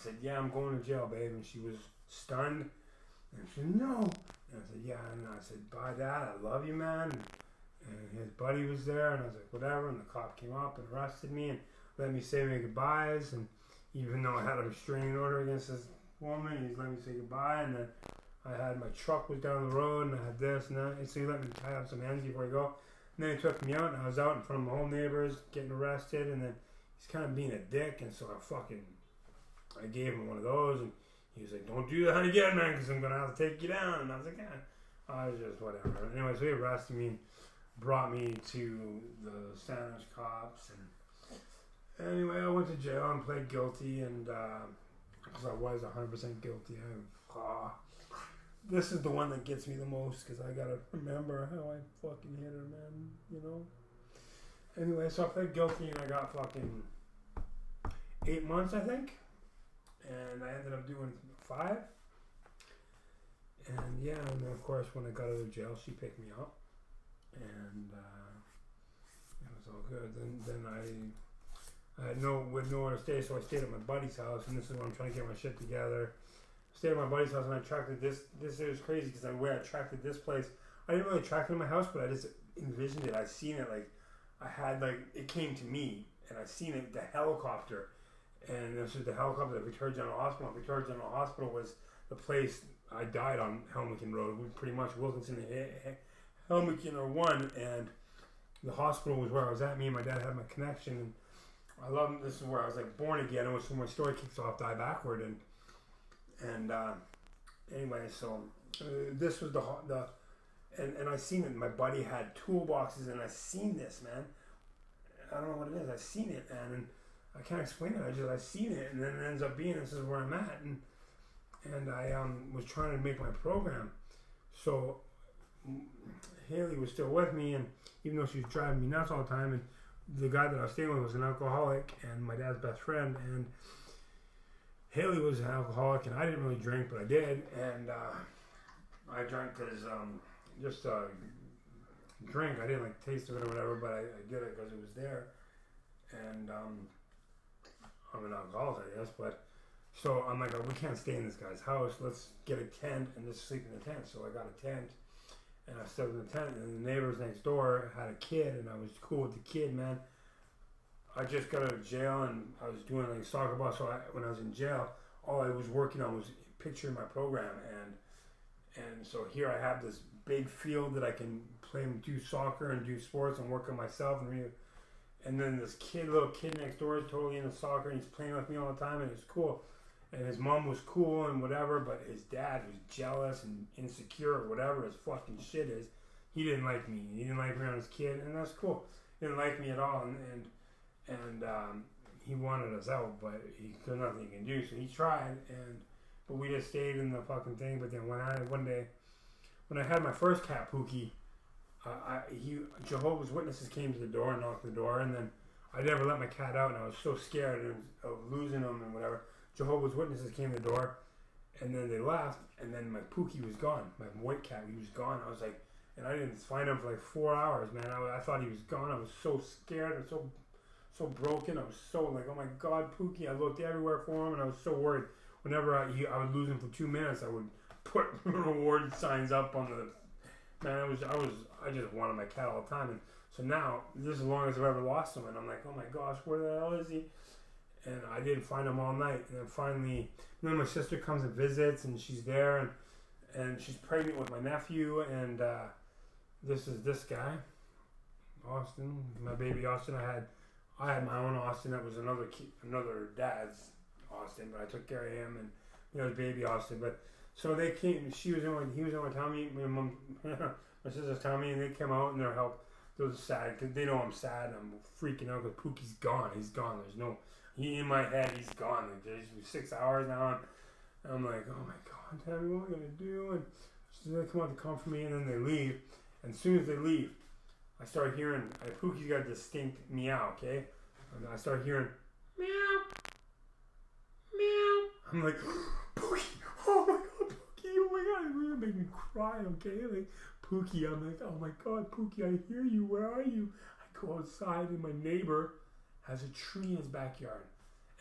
said, yeah, I'm going to jail, babe. And she was stunned. And she said, no. And I said, yeah. And I said, bye, Dad. I love you, man. And his buddy was there. And I was like, whatever. And the cop came up and arrested me and let me say my goodbyes. And even though I had a restraining order against this woman, he's let me say goodbye. And then I had my truck was down the road, and I had this and that. And so he let me tie up some ends before I go. And then he took me out, and I was out in front of my home neighbors getting arrested. And then he's kind of being a dick, and so I gave him one of those, and he was like, "Don't do that again, man, because I'm gonna have to take you down." And I was like, "Yeah." I was just whatever. Anyway, so he arrested me, and brought me to the Sandwich cops, and anyway, I went to jail and pled guilty, and because I was 100% guilty. This is the one that gets me the most because I gotta remember how I fucking hit her, man. You know. Anyway, so I pled guilty, and I got fucking 8 months, I think. And I ended up doing 5. And yeah, and of course when I got out of jail, she picked me up, and it was all good. Then I had nowhere to stay, so I stayed at my buddy's house, and this is when I'm trying to get my shit together. I stayed at my buddy's house, and I attracted this. It was crazy because the way I attracted this place, I didn't really attract it in my house, but I just envisioned it. I seen it it came to me, and I seen it, the helicopter. And this is the helicopter at Victoria General Hospital. Victoria General Hospital was the place I died on Helmicton Road. We pretty much Wilkinson and Helmicton are one, and the hospital was where I was at. Me and my dad had my connection, and I love. This is where I was like born again. It was when my story kicks off, Die Backward, and anyway, so this was and I seen it. My buddy had toolboxes, and I seen this, man. I don't know what it is. I seen it, man, and I can't explain it. I seen it, and then it ends up being this is where I'm at, and I was trying to make my program. So Haley was still with me, and even though she was driving me nuts all the time, and the guy that I was staying with was an alcoholic and my dad's best friend, and Haley was an alcoholic, and I didn't really drink, but I did, and I drank because just drink. I didn't like taste of it or whatever, but I did it because it was there, and I'm an alcoholic, I guess, but so I'm like, oh, we can't stay in this guy's house. Let's get a tent and just sleep in the tent. So I got a tent, and I slept in the tent, and the neighbors next door had a kid, and I was cool with the kid, man. I just got out of jail, and I was doing like soccer ball. So when I was in jail, all I was working on was picturing my program, and so here I have this big field that I can play and do soccer and do sports and work on myself and then this little kid next door is totally into soccer, and he's playing with me all the time, and it's cool. And his mom was cool and whatever, but his dad was jealous and insecure or whatever his fucking shit is. He didn't like me. He didn't like me around his kid, and that's cool. He didn't like me at all, and he wanted us out, but there's nothing he can do. So he tried, but we just stayed in the fucking thing. But then one day, when I had my first cat, Pookie, Jehovah's Witnesses came to the door and knocked the door, and then I never let my cat out, and I was so scared of losing him and whatever. Jehovah's Witnesses came to the door, and then they left, and then my Pookie was gone. My white cat, he was gone. I was like, and I didn't find him for like 4 hours, man. I thought he was gone. I was so scared and so broken. I was so like, oh my God, Pookie. I looked everywhere for him, and I was so worried. Whenever I would lose him for 2 minutes, I would put reward signs up on the. Man, I just wanted my cat all the time, and so now this is as long as I've ever lost him, and I'm like, oh my gosh, where the hell is he? And I didn't find him all night, and then finally, then my sister comes and visits, and she's there, and she's pregnant with my nephew, and this is this guy, Austin, my baby Austin. I had my own Austin that was another dad's Austin, but I took care of him, and it was baby Austin, but. So they came. He was in my tummy. My mom, my sister's tummy, and they came out and they're help. They was sad because they know I'm sad. And I'm freaking out because Pookie's gone. He's gone. There's no. He in my head. He's gone. Like, there's 6 hours now, and I'm like, oh my God, Tammy, what am I gonna do? And so they come out to comfort me, and then they leave. And as soon as they leave, I start hearing Pookie's got a distinct meow. Okay, and I start hearing meow, meow. I'm like, Pookie. Oh my God. Oh my God, you're gonna make me cry, okay? Like, Pookie, I'm like, oh my God, Pookie, I hear you, where are you? I go outside, and my neighbor has a tree in his backyard.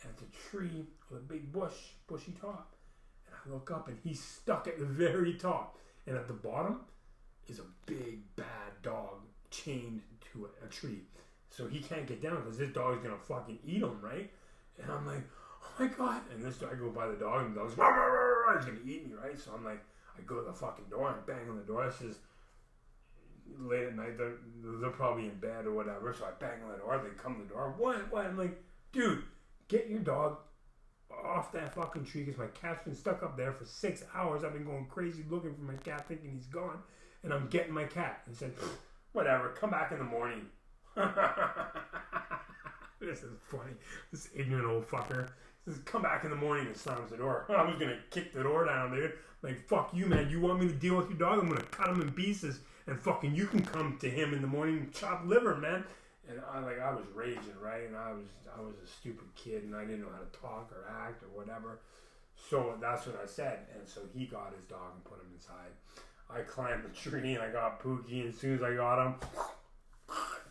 and it's a tree with a big bushy top. And I look up and he's stuck at the very top. And at the bottom is a big bad dog chained to a tree. So he can't get down because this dog's gonna fucking eat him, right? And I'm like, oh my god. And this dog, I go by the dog and the dog's, rah, rah, rah, rah, he's gonna eat me, right? So I'm like, I go to the fucking door and bang on the door. It's just late at night, they're probably in bed or whatever. So I bang on the door, they come to the door. What? I'm like, dude, get your dog off that fucking tree because my cat's been stuck up there for 6 hours. I've been going crazy looking for my cat thinking he's gone. And I'm getting my cat. And he said, whatever, come back in the morning. This is funny. This ignorant old fucker. He says, come back in the morning and slams the door. I was going to kick the door down, dude. Like, fuck you, man. You want me to deal with your dog? I'm going to cut him in pieces. And fucking you can come to him in the morning and chop liver, man. And I was raging, right? And I was a stupid kid and I didn't know how to talk or act or whatever. So that's what I said. And so he got his dog and put him inside. I climbed the tree and I got Pookie, and as soon as I got him,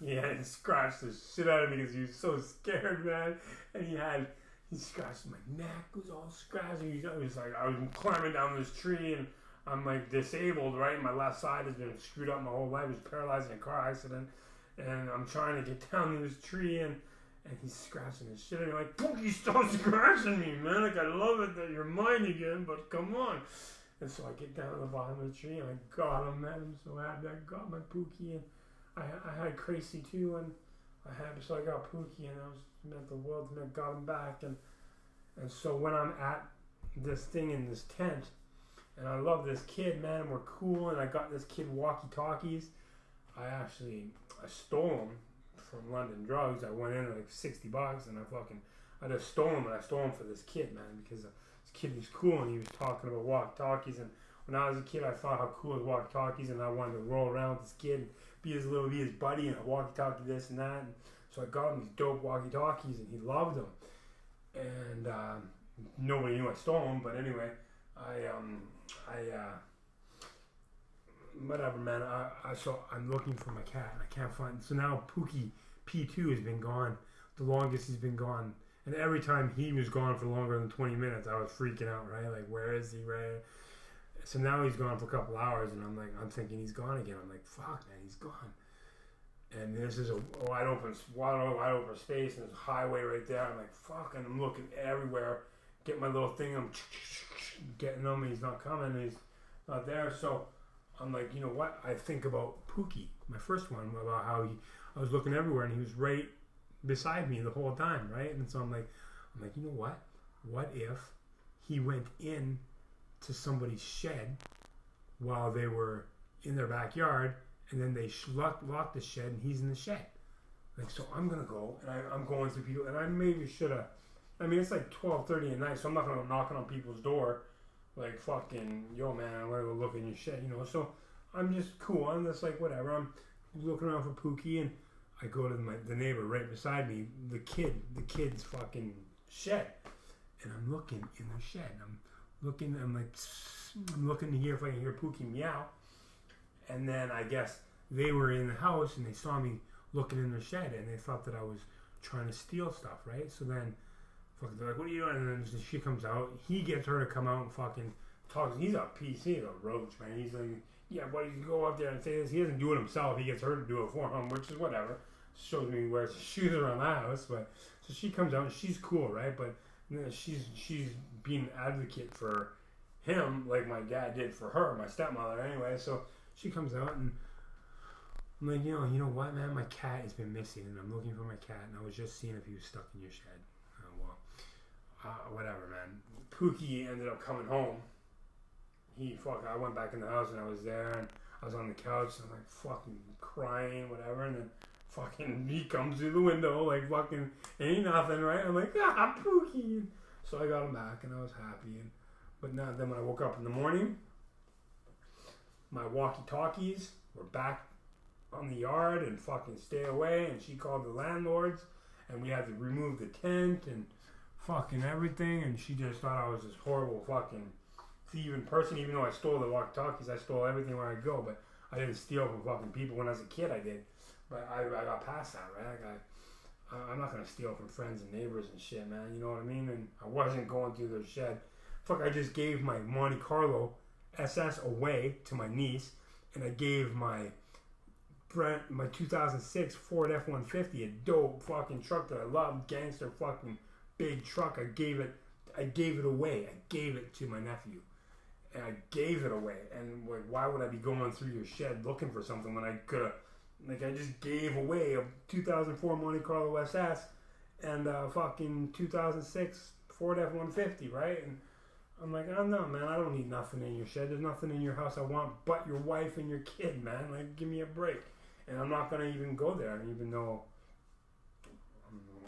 yeah, he scratched the shit out of me because he was so scared, man. And he scratched my neck, was all scratched. I was climbing down this tree and I'm like disabled, right? My left side has been screwed up my whole life. I was paralyzed in a car accident. And I'm trying to get down to this tree and he's scratching his shit. And I'm like, Pookie, stop scratching me, man. Like, I love it that you're mine again, but come on. And so I get down to the bottom of the tree and I got him, man. I'm so happy I got my Pookie. And I had Crazy too, and so I got Pookie, and meant the world to me. I got him back. And so when I'm at this thing in this tent, and I love this kid, man, and we're cool, and I got this kid walkie-talkies. I stole them from London Drugs. I went in at like $60 and I just stole them, and I stole them for this kid, man, because this kid was cool and he was talking about walkie-talkies. And when I was a kid, I thought how cool his walkie-talkies, and I wanted to roll around with this kid and be his buddy, and a walkie-talkie this and that. And so I got him these dope walkie-talkies, and he loved them. And nobody knew I stole them, but anyway, whatever, man. So I'm looking for my cat and I can't find. So now Pookie P2 has been gone. The longest he's been gone, and every time he was gone for longer than 20 minutes, I was freaking out. Right, like, where is he? Right. So now he's gone for a couple hours, and I'm thinking he's gone again. I'm like, fuck, man, he's gone. And this is a wide open space, and there's a highway right there. I'm like, fuck, and I'm looking everywhere. Get my little thing. I'm getting him, and he's not coming. And he's not there. So I'm like, you know what? I think about Pookie, my first one, about how I was looking everywhere, and he was right beside me the whole time, right? And so I'm like, you know what? What if he went in to somebody's shed while they were in their backyard, and then they locked the shed, and he's in the shed? Like, so I'm gonna go, and I'm going through people, and I maybe should have. I mean, it's like 12:30 at night, so I'm not gonna go knocking on people's door, like, fucking, yo, man, I'm gonna go look in your shed, you know. So I'm just cool. I'm just like, whatever. I'm looking around for Pookie, and I go to the neighbor right beside me, the kid's fucking shed, and I'm looking in the shed. I'm looking to hear if I can hear Pookie meow. And then I guess they were in the house and they saw me looking in the shed, and they thought that I was trying to steal stuff, right? So then they're like, what are you doing? And then she comes out. He gets her to come out and fucking talk. He's a PC, a roach, man. He's like, yeah, buddy, you go up there and say this. He doesn't do it himself. He gets her to do it for him, which is whatever. Shows me where she shoes around the house. But so she comes out and she's cool, right? But you know, she's being an advocate for him, like my dad did for her, my stepmother, anyway. So she comes out, and I'm like, you know what, man? My cat has been missing, and I'm looking for my cat, and I was just seeing if he was stuck in your shed. Whatever, man. Pookie ended up coming home. I went back in the house, and I was there, and I was on the couch, and I'm like fucking crying, whatever, and then fucking he comes through the window, like fucking ain't nothing, right? I'm like, Pookie. So I got him back, and I was happy. But now, then when I woke up in the morning, my walkie-talkies were back on the yard and fucking stay away, and she called the landlords, and we had to remove the tent and fucking everything, and she just thought I was this horrible fucking thieving person. Even though I stole the walkie-talkies, I stole everything where I go, but I didn't steal from fucking people. When I was a kid, I did, but I got past that, right? I'm not gonna steal from friends and neighbors and shit, man. You know what I mean? And I wasn't going through their shed. Fuck, I just gave my Monte Carlo SS away to my niece, and I gave my 2006 Ford F-150, a dope fucking truck that I love, gangster fucking big truck. I gave it away. I gave it to my nephew, and I gave it away. And like, why would I be going through your shed looking for something when I could have? Like, I just gave away a 2004 Monte Carlo SS and a fucking 2006 Ford F-150, right? And I'm like, oh no, man, I don't need nothing in your shed. There's nothing in your house I want but your wife and your kid, man. Like, give me a break. And I'm not gonna even go there, even though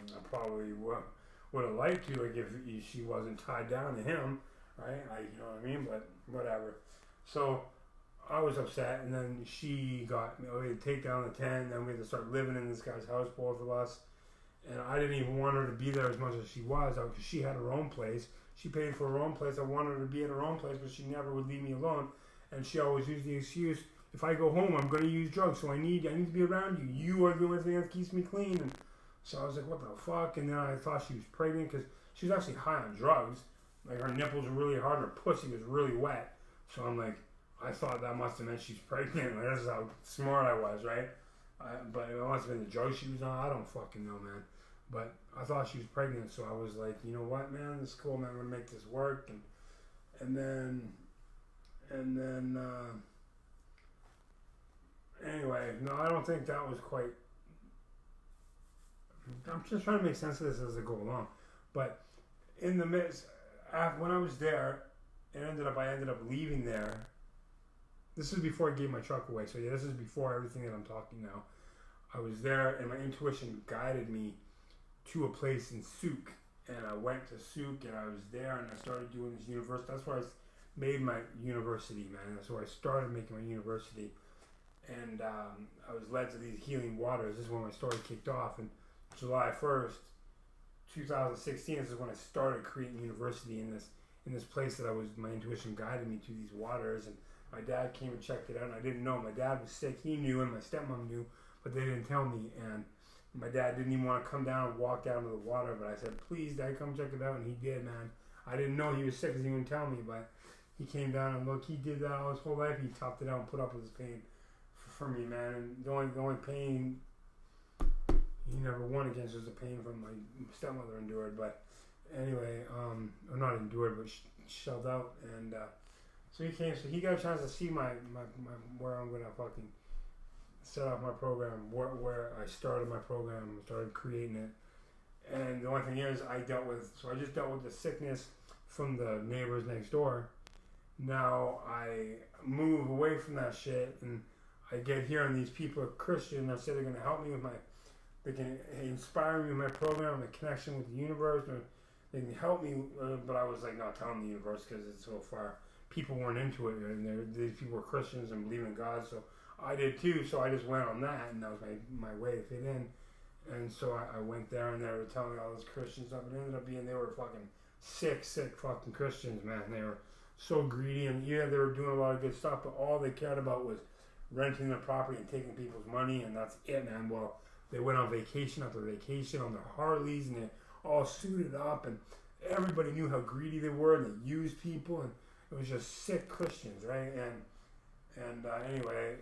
I probably would have liked to, like, if she wasn't tied down to him, right? You know what I mean? But whatever. So I was upset, and then she got, we had to take down the tent, and then we had to start living in this guy's house, both of us. And I didn't even want her to be there as much as she was, because she had her own place. She paid for her own place. I wanted her to be at her own place, but she never would leave me alone. And she always used the excuse, if I go home, I'm going to use drugs, so I need to be around you. You are the only thing that keeps me clean. And so I was like, what the fuck? And then I thought she was pregnant, because she was actually high on drugs. Like, her nipples were really hard, and her pussy was really wet. So I'm like, I thought that must have meant she's pregnant. Like, that's how smart I was, right? But it must have been the drugs she was on. I don't fucking know, man. But I thought she was pregnant, so I was like, you know what, man, this is cool, man. I'm gonna make this work. And then anyway, no, I don't think that was quite. I'm just trying to make sense of this as I go along. But in the midst, when I was there, I ended up leaving there. This is before I gave my truck away, so yeah, this is before everything that I'm talking now. I was there, and my intuition guided me to a place in Souk, and I went to Souk, and I was there, and I started doing this university. That's where I made my university, man. That's where I started making my university, and I was led to these healing waters. This is when my story kicked off, and July 1st, 2016. This is when I started creating university in this place that my intuition guided me to these waters. And my dad came and checked it out, and I didn't know. My dad was sick. He knew, and my stepmom knew, but they didn't tell me. And my dad didn't even want to come down and walk down to the water, but I said, please, Dad, come check it out. And he did, man. I didn't know he was sick because he wouldn't tell me, but he came down, and look, he did that all his whole life. He toughed it out and put up with his pain for me, man. And the only pain he never won against was the pain from my stepmother endured. But anyway, or not endured, but shelled out. And so he came, so he got a chance to see my where I'm gonna fucking set up my program, where I started my program, started creating it. And the only thing is, I just dealt with the sickness from the neighbors next door. Now I move away from that shit, and I get here, and these people are Christian. I say they're gonna help me with they can inspire me with my program, the connection with the universe, or they can help me. But I was like not telling the universe because it's so far. People weren't into it, and these people were Christians and believe in God, so I did too. So I just went on that, and that was my way to fit in. And so I went there, and they were telling me all this Christian stuff, and it ended up being they were fucking sick fucking Christians, man. They were so greedy, and yeah, they were doing a lot of good stuff, but all they cared about was renting the property and taking people's money, and that's it, man. Well, they went on vacation after vacation on their Harleys, and they all suited up, and everybody knew how greedy they were, and they used people, and it was just sick Christians, right? And anyway,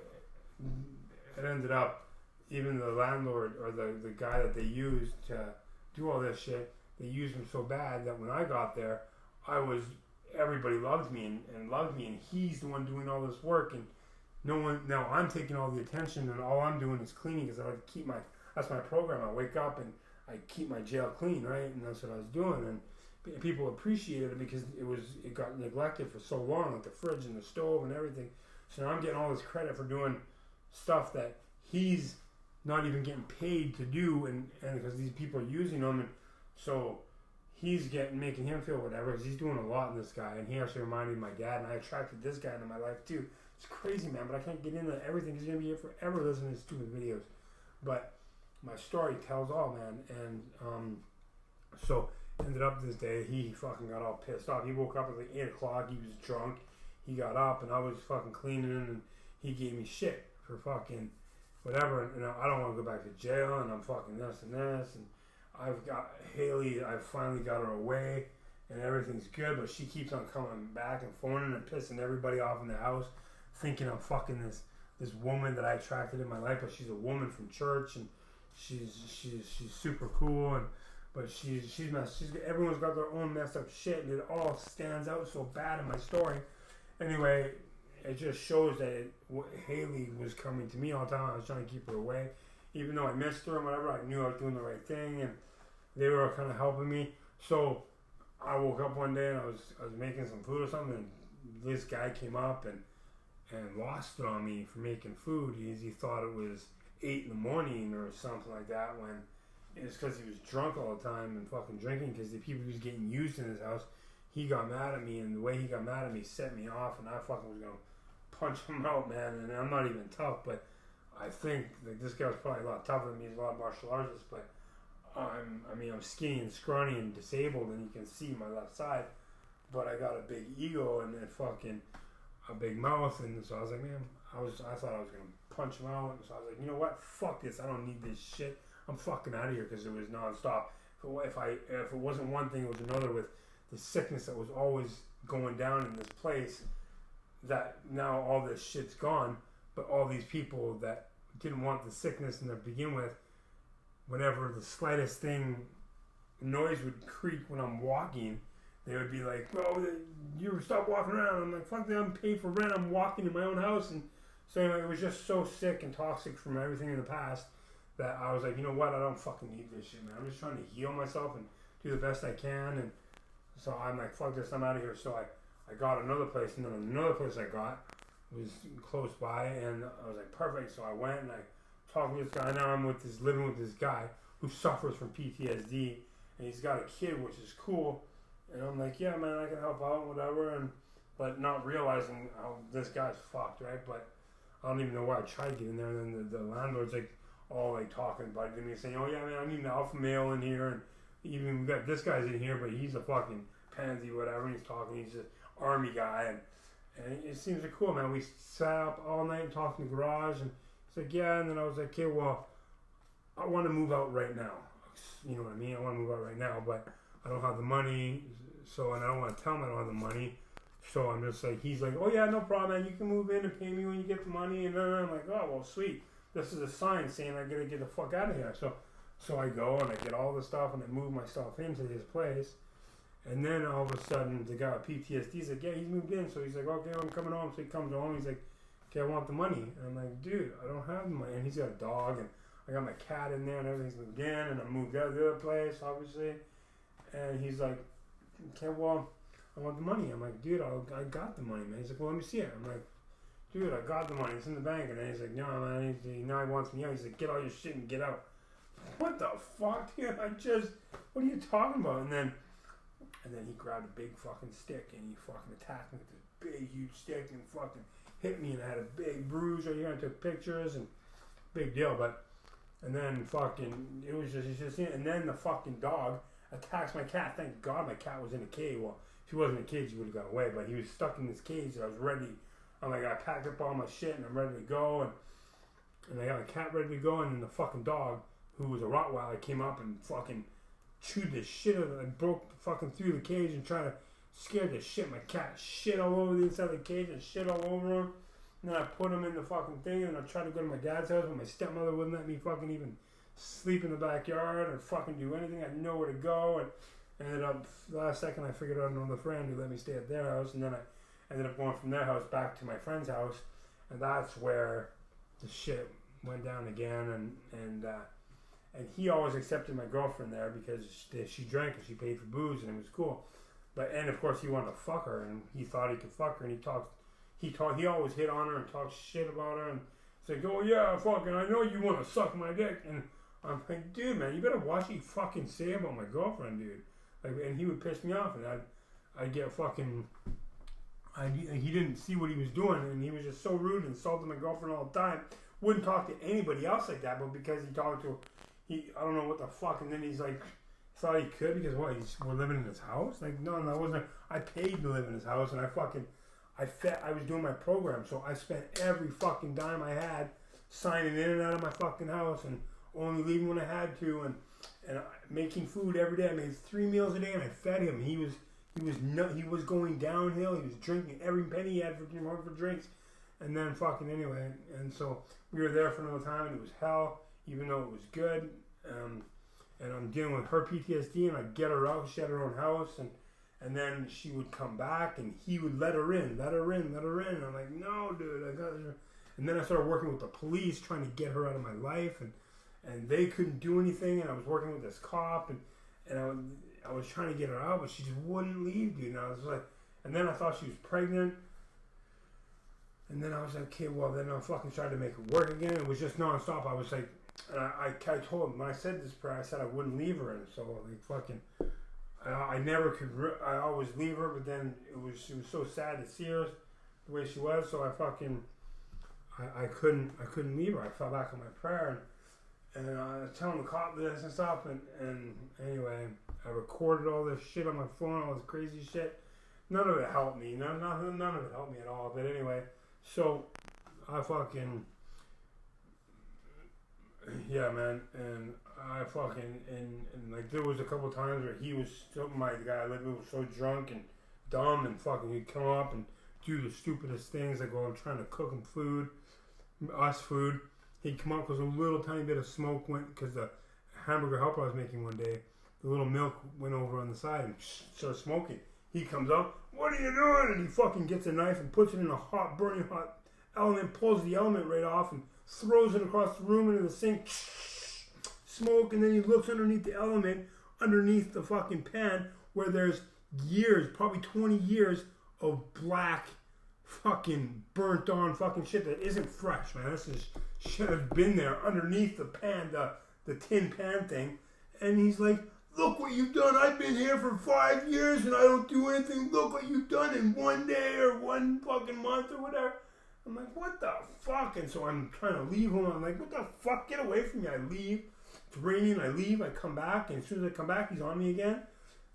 it ended up, even the landlord or the guy that they used to do all this shit, they used him so bad that when I got there, everybody loved me and loved me, and he's the one doing all this work, and no one, now I'm taking all the attention, and all I'm doing is cleaning, because I like to keep that's my program. I wake up and I keep my jail clean, right? And that's what I was doing, and people appreciated it because it got neglected for so long, like the fridge and the stove and everything. So now I'm getting all this credit for doing stuff that he's not even getting paid to do, and because these people are using him, and so he's making him feel whatever, because he's doing a lot in this guy, and he actually reminded me of my dad, and I attracted this guy into my life too. It's crazy, man, but I can't get into everything because he's gonna be here forever listening to his stupid videos. But my story tells all, man, and so ended up this day, he fucking got all pissed off. He woke up at like 8 o'clock, he was drunk, he got up, and I was fucking cleaning, and he gave me shit for fucking whatever. And I don't want to go back to jail, and I'm fucking this and this. And I've got Haley. I finally got her away, and everything's good. But she keeps on coming back and phoning and pissing everybody off in the house, thinking I'm fucking this woman that I attracted in my life. But she's a woman from church, and she's super cool. And but she's messed. Everyone's got their own messed up shit, and it all stands out so bad in my story. Anyway, it just shows that Haley was coming to me all the time. I was trying to keep her away, even though I missed her and whatever. I knew I was doing the right thing, and they were kind of helping me. So I woke up one day and I was making some food or something, and this guy came up and lost it on me for making food. He thought it was 8 in the morning or something like that, when it's because he was drunk all the time and fucking drinking, because the people he was getting used in his house. He got mad at me, and the way he got mad at me set me off, and I fucking was gonna punch him out, man. And I'm not even tough, but I think like this guy was probably a lot tougher than me. He's a lot of martial artist, but I'm skinny and scrawny and disabled, and you can see my left side, but I got a big ego and fucking a big mouth, and so I was like, man, I thought I was gonna punch him out, and so I was like, you know what, fuck this, I don't need this shit. I'm fucking out of here, because it was nonstop. If it wasn't one thing, it was another, with the sickness that was always going down in this place, that now all this shit's gone, but all these people that didn't want the sickness to begin with, whenever the slightest thing, noise would creak when I'm walking, they would be like, "Oh, you stop walking around." I'm like, "Fuck that, I'm paid for rent, I'm walking in my own house." And so anyway, it was just so sick and toxic from everything in the past that I was like, you know what, I don't fucking need this shit, man. I'm just trying to heal myself and do the best I can. And so I'm like, fuck this, I'm out of here. So I got another place, and then another place I got was close by, and I was like, perfect. So I went and I talked with this guy. Now I'm living with this guy who suffers from PTSD, and he's got a kid, which is cool. And I'm like, yeah, man, I can help out, whatever. But not realizing how this guy's fucked, right? But I don't even know why I tried getting there. And then the landlord's like, all like talking about it to me, saying, "Oh yeah, man, I need an alpha male in here, and even we got this guy's in here, but he's a fucking pansy, whatever." And he's talking, he's an army guy, and it seems like cool, man. We sat up all night and talked in the garage, and he's like, "Yeah," and then I was like, "Okay, well, I want to move out right now." You know what I mean? I want to move out right now, but I don't have the money, so, and I don't want to tell him I don't have the money. So I'm just like, he's like, "Oh yeah, no problem, man. You can move in and pay me when you get the money." And then I'm like, "Oh well, sweet. This is a sign saying I gotta get the fuck out of here." So I go and I get all the stuff and I move my stuff into his place. And then all of a sudden the guy with PTSD is like, "Yeah, he's moved in." So he's like, "Okay, I'm coming home." So he comes home. He's like, "Okay, I want the money." And I'm like, "Dude, I don't have the money." And he's got a dog, and I got my cat in there, and everything's moved in, and I moved out of the other place, obviously. And he's like, "Okay, well, I want the money." I'm like, "Dude, I got the money, man." He's like, "Well, let me see it." I'm like, "Dude, I got the money. It's in the bank." And then he's like, "No, man." Now he wants me out. He's like, "Get all your shit and get out." What the fuck, dude? What are you talking about? And then he grabbed a big fucking stick and he fucking attacked me with this big, huge stick and fucking hit me, and I had a big bruise right here. I took pictures, and big deal. And then fucking, and then the fucking dog attacks my cat. Thank God my cat was in a cage. Well, if he wasn't in a cage, he would have got away, but he was stuck in this cage, and I was ready. I'm like, I packed up all my shit and I'm ready to go, and I got my cat ready to go, and then the fucking dog, who was a Rottweiler, came up and fucking chewed the shit out of it. I broke fucking through the cage and tried to scare the shit. My cat shit all over the inside of the cage and shit all over him. And then I put him in the fucking thing, and I tried to go to my dad's house, but my stepmother wouldn't let me fucking even sleep in the backyard or fucking do anything. I had nowhere to go, and ended up, last second I figured out another friend who let me stay at their house, and then I ended up going from their house back to my friend's house, and that's where the shit went down again. And he always accepted my girlfriend there because she drank and she paid for booze, and it was cool. And of course he wanted to fuck her, and he thought he could fuck her, and he always hit on her and talked shit about her, and it's like, "Oh yeah, fucking, I know you want to suck my dick." And I'm like, "Dude, man, you better watch what you fucking say about my girlfriend, dude." Like, and he would piss me off, and I'd get fucking. He didn't see what he was doing, and he was just so rude and insulted my girlfriend all the time. Wouldn't talk to anybody else like that, but because he talked to, I don't know what the fuck, and then he's like, thought he could because what, we're living in his house? Like, no, I wasn't. I paid to live in his house, and I was doing my program, so I spent every fucking dime I had signing in and out of my fucking house and only leaving when I had to, and making food every day. I made 3 meals a day, and I fed him. He was going downhill. He was drinking every penny he had for drinks, and then fucking anyway. And so we were there for another time, and it was hell, even though it was good. And I'm dealing with her PTSD, and I get her out. She had her own house, and then she would come back, and he would let her in. And I'm like, no, dude, I got her. And then I started working with the police, trying to get her out of my life, and they couldn't do anything. And I was working with this cop, and I was trying to get her out, but she just wouldn't leave, dude. And I was like, and then I thought she was pregnant. And then I was like, okay, well, then I fucking tried to make it work again. It was just nonstop. I was like, and I told him, when I said this prayer, I said I wouldn't leave her. And so, like, fucking, I never could, I always leave her, but then she was so sad to see her the way she was. So I couldn't leave her. I fell back on my prayer. And I was telling the cop this and stuff. And anyway, I recorded all this shit on my phone, all this crazy shit. None of it helped me. None of it helped me at all. But anyway, so I fucking, yeah, man. And I fucking, and like there was a couple times where he was still, the guy I lived with was so drunk and dumb, and fucking he'd come up and do the stupidest things, like while I'm trying to cook him food. He'd come up because a little tiny bit of smoke went, because the hamburger helper I was making one day, the little milk went over on the side and started smoking. He comes up, what are you doing? And he fucking gets a knife and puts it in a burning hot element, pulls the element right off and throws it across the room into the sink. Smoke, and then he looks underneath the element, underneath the fucking pan, where there's years, probably 20 years of black fucking burnt on fucking shit that isn't fresh, man. This is shit that's been there underneath the pan, the tin pan thing. And he's like, look what you've done. I've been here for 5 years and I don't do anything. Look what you've done in 1 day or 1 fucking month or whatever. I'm like, what the fuck? And so I'm trying to leave him. I'm like, what the fuck? Get away from me. I leave. It's raining. I leave. I come back. And as soon as I come back, he's on me again.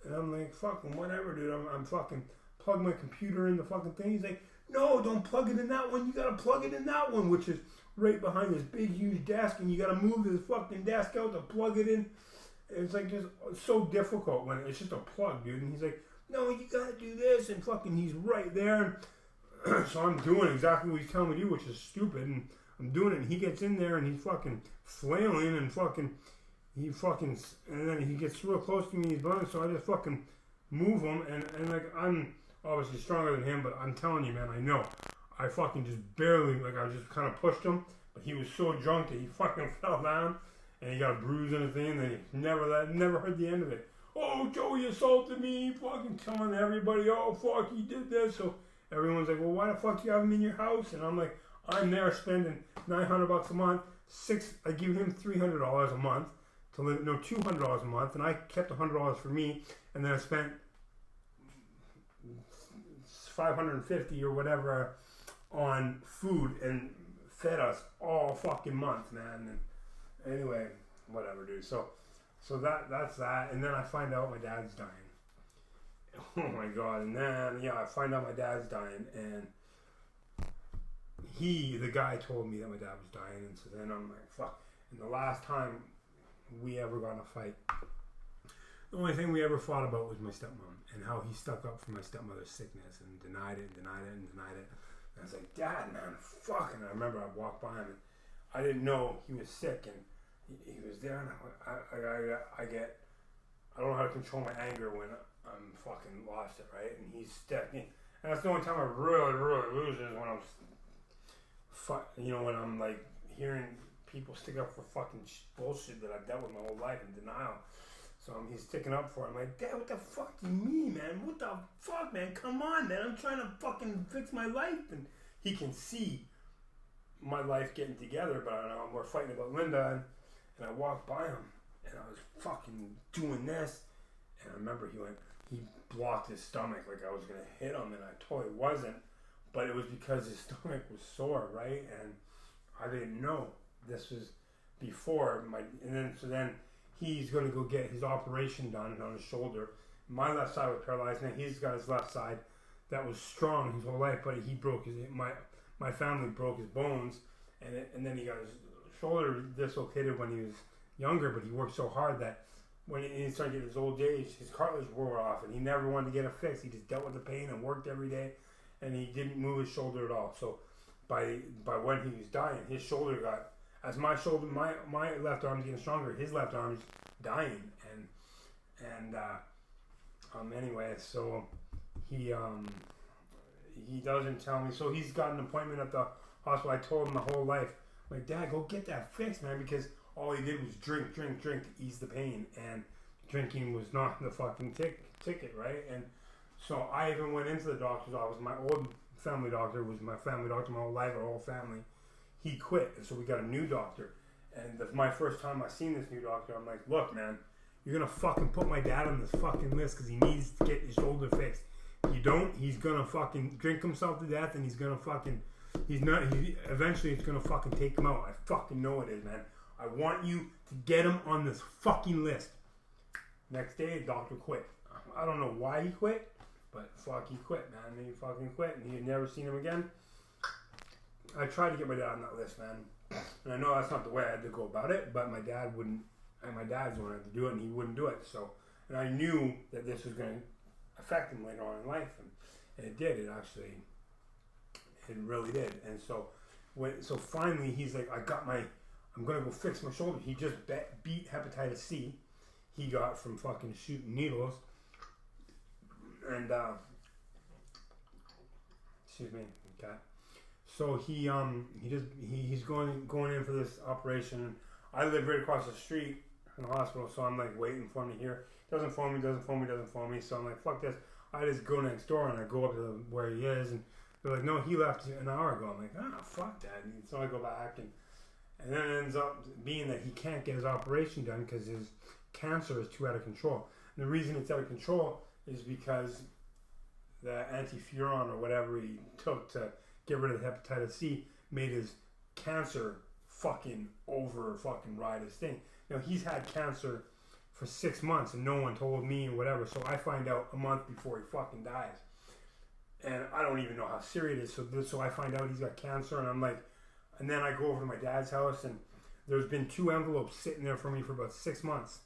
And I'm like, fucking whatever, dude. I'm fucking plug my computer in the fucking thing. He's like, no, don't plug it in that one. You got to plug it in that one, which is right behind this big, huge desk. And you got to move this fucking desk out to plug it in. It's like just so difficult when it's just a plug, dude. And he's like, no, you got to do this. And fucking he's right there. And so I'm doing exactly what he's telling me to do, which is stupid. And I'm doing it. And he gets in there and he's fucking flailing and and then he gets real close to me. He's running. So I just fucking move him. And like, I'm obviously stronger than him, but I'm telling you, man, I know. I fucking just barely, like, I just kind of pushed him, but he was so drunk that he fucking fell down, and he got a bruise in his thing, and then he never heard the end of it. Oh, Joey assaulted me, fucking telling everybody, oh, fuck, he did this. So everyone's like, well, why the fuck do you have him in your house? And I'm like, I'm there spending $900 a month, I give him $300 a month to live, no, $200 a month, and I kept $100 for me, and then I spent $550 or whatever on food and fed us all fucking month, man. And anyway, whatever, dude. So that's that. And then I find out my dad's dying. Oh my god. And then I find out my dad's dying, and the guy told me that my dad was dying, and so then I'm like, fuck. And the last time we ever got in a fight, the only thing we ever fought about was my stepmom and how he stuck up for my stepmother's sickness and denied it. And I was like, Dad, man, fuck. And I remember I walked by him and I didn't know he was sick, and he was there, and I don't know how to control my anger when I'm fucking lost it, right? And he's stacking. And that's the only time I really, really lose is when when I'm like hearing people stick up for fucking bullshit that I've dealt with my whole life in denial. So he's sticking up for it. I'm like, Dad, what the fuck do you mean, man? What the fuck, man? Come on, man. I'm trying to fucking fix my life. And he can see my life getting together, but we're fighting about Linda. And I walked by him, and I was fucking doing this. And I remember he blocked his stomach like I was going to hit him, and I totally wasn't. But it was because his stomach was sore, right? And I didn't know. This was before then he's going to go get his operation done on his shoulder. My left side was paralyzed. Now he's got his left side that was strong his whole life, but he broke my family broke his bones, and then he got his shoulder dislocated when he was younger, but he worked so hard that when he started getting his old age, his cartilage wore off, and he never wanted to get it fixed. He just dealt with the pain and worked every day, and he didn't move his shoulder at all. So by when he was dying, his shoulder got, as my shoulder, my left arm's getting stronger, his left arm's dying, and anyway, so he doesn't tell me. So he's got an appointment at the hospital. I told him my whole life, like, Dad, go get that fixed, man, because all he did was drink to ease the pain, and drinking was not the fucking ticket, right? And so I even went into the doctor's office. My old family doctor was my family doctor my whole life, our whole family. He quit, and so we got a new doctor. And my first time I seen this new doctor, I'm like, look, man, you're gonna fucking put my dad on this fucking list because he needs to get his shoulder fixed. If you don't, he's gonna fucking drink himself to death, and he's gonna fucking, eventually it's gonna fucking take him out. I fucking know it is, man. I want you to get him on this fucking list. Next day, the doctor quit. I don't know why he quit, but fuck, he quit, man. He fucking quit, and he had never seen him again. I tried to get my dad on that list, man. And I know that's not the way I had to go about it, but my dad wouldn't, and my dad's the one who had to do it, and he wouldn't do it. So, and I knew that this was going to affect him later on in life, and it did. It actually, it really did. And so, so finally, he's like, I'm going to go fix my shoulder. He just beat hepatitis C. He got from fucking shooting needles. And, excuse me, cat. So he's going in for this operation. I live right across the street from the hospital, so I'm like waiting for him to hear. Doesn't phone me. So I'm like, fuck this. I just go next door and I go up to where he is, and they're like, no, he left an hour ago. I'm like, fuck that. And so I go back, and then it ends up being that he can't get his operation done because his cancer is too out of control. And the reason it's out of control is because the antifuron or whatever he took to get rid of the hepatitis C made his cancer fucking ride his thing. You know, he's had cancer for 6 months and no one told me or whatever, so I find out a month before he fucking dies. And I don't even know how serious it is, so I find out he's got cancer, and I'm like, and then I go over to my dad's house, and there's been 2 envelopes sitting there for me for about 6 months.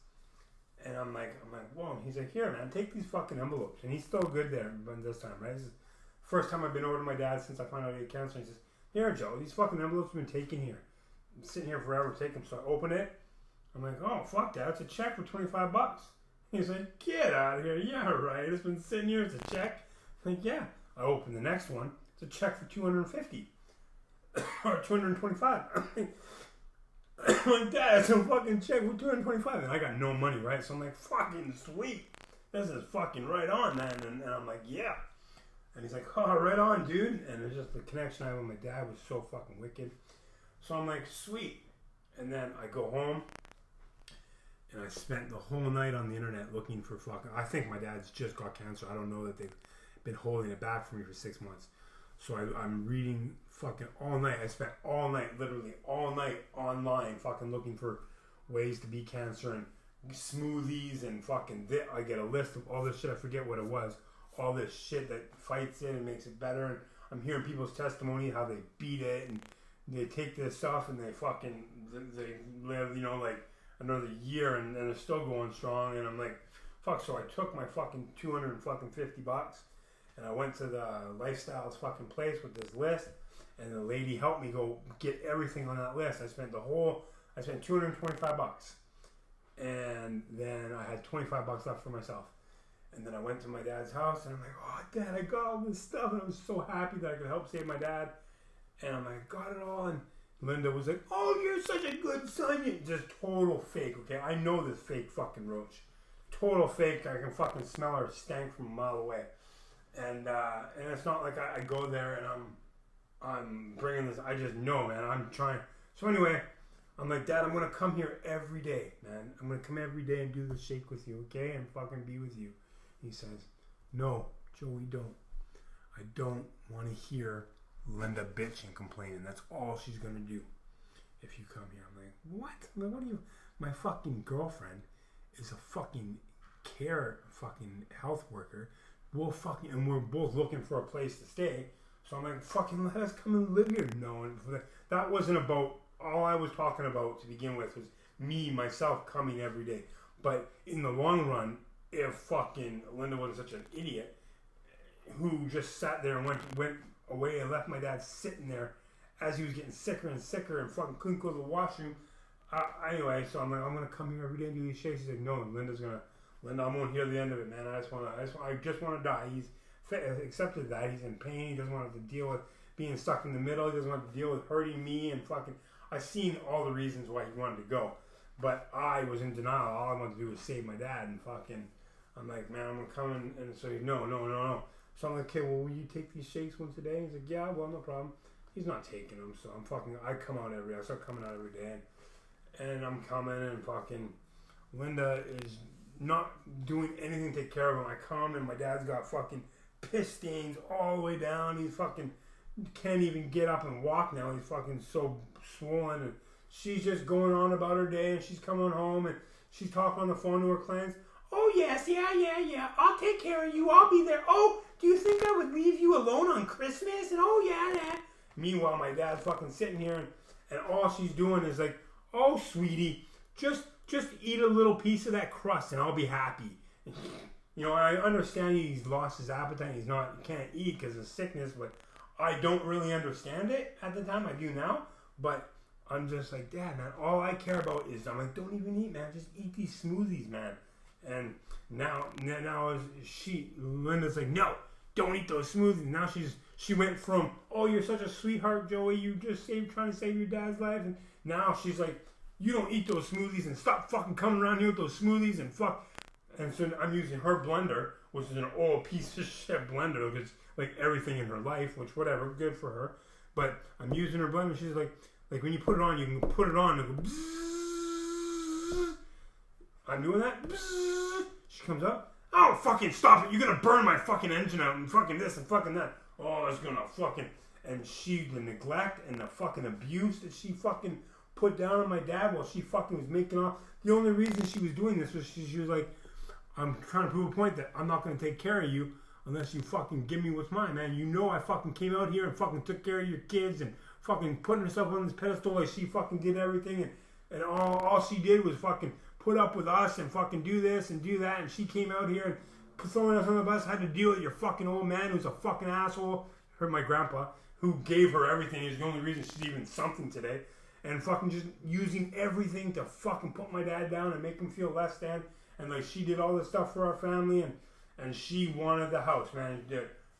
And I'm like, whoa. And he's like, here, man, take these fucking envelopes. And he's still good there this time, right? This is the first time I've been over to my dad since I found out he had cancer. And he says, here, Joe, these fucking envelopes have been taken here. I'm sitting here forever, take them. So I open it. I'm like, oh, fuck that. It's a check for $25. He's like, get out of here. Yeah, right. It's been sitting here. It's a check. I'm like, yeah. I open the next one. It's a check for $250 or $225. I'm like, Dad, it's a fucking check for $225, and I got no money, right? So I'm like, fucking sweet. This is fucking right on, man. And I'm like, yeah. And he's like, oh, right on, dude. And it's just the connection I have with my dad was so fucking wicked. So I'm like, sweet. And then I go home, and I spent the whole night on the internet looking for fucking, I think my dad's just got cancer. I don't know that they've been holding it back for me for 6 months. So I'm reading fucking all night. I spent all night, literally all night online fucking looking for ways to beat cancer and smoothies and fucking I get a list of all this shit. I forget what it was. All this shit that fights it and makes it better. And I'm hearing people's testimony, how they beat it and they take this stuff and they fucking, they live, you know, like another year and they're still going strong. And I'm like, fuck. So I took my fucking $250 and I went to the Lifestyles fucking place with this list, and the lady helped me go get everything on that list. I spent $225, and then I had $25 left for myself. And then I went to my dad's house, and I'm like, oh, Dad, I got all this stuff, and I was so happy that I could help save my dad. And I'm like, got it all, and Linda was like, oh, you're such a good son. You just total fake, okay? I know this fake fucking roach. Total fake. I can fucking smell her stank from a mile away. And it's not like I go there and I'm bringing this. I just know, man. I'm trying. So anyway, I'm like, Dad, I'm gonna come here every day, man. I'm gonna come every day and do the shake with you, okay? And fucking be with you. He says, no, Joey, don't. I don't want to hear Linda bitch and complaining. That's all she's gonna do if you come here. I'm like, what? Like, what are you? My fucking girlfriend is a fucking fucking health worker. We're both looking for a place to stay. So I'm like, fucking let us come and live here. No, and that wasn't about, all I was talking about to begin with was me, myself, coming every day. But in the long run, if fucking Linda wasn't such an idiot who just sat there and went away and left my dad sitting there as he was getting sicker and sicker and fucking couldn't go to the washroom. Anyway, so I'm like, I'm gonna come here every day and do these shakes. He's like, no, Linda, I won't hear the end of it, man. I just want to die. He's accepted that. He's in pain. He doesn't want to deal with being stuck in the middle. He doesn't want to deal with hurting me and fucking. I've seen all the reasons why he wanted to go, but I was in denial. All I wanted to do was save my dad, and fucking. I'm like, man, I'm gonna come in, and so he's no. So I'm like, okay, well, will you take these shakes once a day? He's like, yeah, well, no problem. He's not taking them, so I come out I start coming out every day, and I'm coming, and fucking Linda is not doing anything to take care of him. I come, and my dad's got fucking piss stains all the way down. He's fucking can't even get up and walk now. He's fucking so swollen, and she's just going on about her day, and she's coming home, and she's talking on the phone to her clients. Oh, yes, yeah. I'll take care of you. I'll be there. Oh, do you think I would leave you alone on Christmas? And oh, yeah. Meanwhile, my dad's fucking sitting here, and all she's doing is like, oh, sweetie, just eat a little piece of that crust, and I'll be happy. You know, I understand he's lost his appetite. He can't eat because of sickness, but I don't really understand it at the time. I do now, but I'm just like, Dad, man, all I care about is, I'm like, don't even eat, man. Just eat these smoothies, man. And now Linda's like, no, don't eat those smoothies. Now she went from, oh, you're such a sweetheart, Joey, you just trying to save your dad's life, and now she's like, you don't eat those smoothies and stop fucking coming around here with those smoothies and fuck. And so I'm using her blender, which is an old piece of shit blender, because like everything in her life, which whatever, good for her. But I'm using her blender. She's like when you put it on, you can put it on and go bzzz. I'm doing that. Bzzz. She comes up. Oh, fucking stop it. You're going to burn my fucking engine out and fucking this and fucking that. Oh, it's going to fucking. And the neglect and the fucking abuse that she fucking put down on my dad while she fucking was making off. The only reason she was doing this was she was like, I'm trying to prove a point that I'm not going to take care of you unless you fucking give me what's mine, man. You know I fucking came out here and fucking took care of your kids and fucking putting herself on this pedestal like she fucking did everything. And all she did was fucking put up with us and fucking do this and do that, and she came out here and throwing us on the bus, had to deal with your fucking old man who's a fucking asshole, my grandpa, who gave her everything. He's the only reason she's even something today, and fucking just using everything to fucking put my dad down and make him feel less than, and like she did all this stuff for our family, and she wanted the house, man.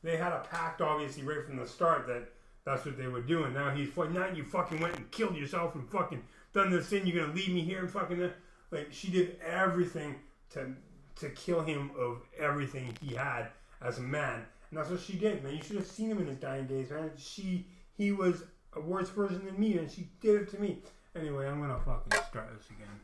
They had a pact, obviously, right from the start that that's what they were doing. Now you fucking went and killed yourself and fucking done this thing, you're gonna leave me here and fucking... Like, she did everything to kill him of everything he had as a man. And that's what she did, man. You should have seen him in his dying days, man. He was a worse person than me, and she did it to me. Anyway, I'm going to fucking start this again.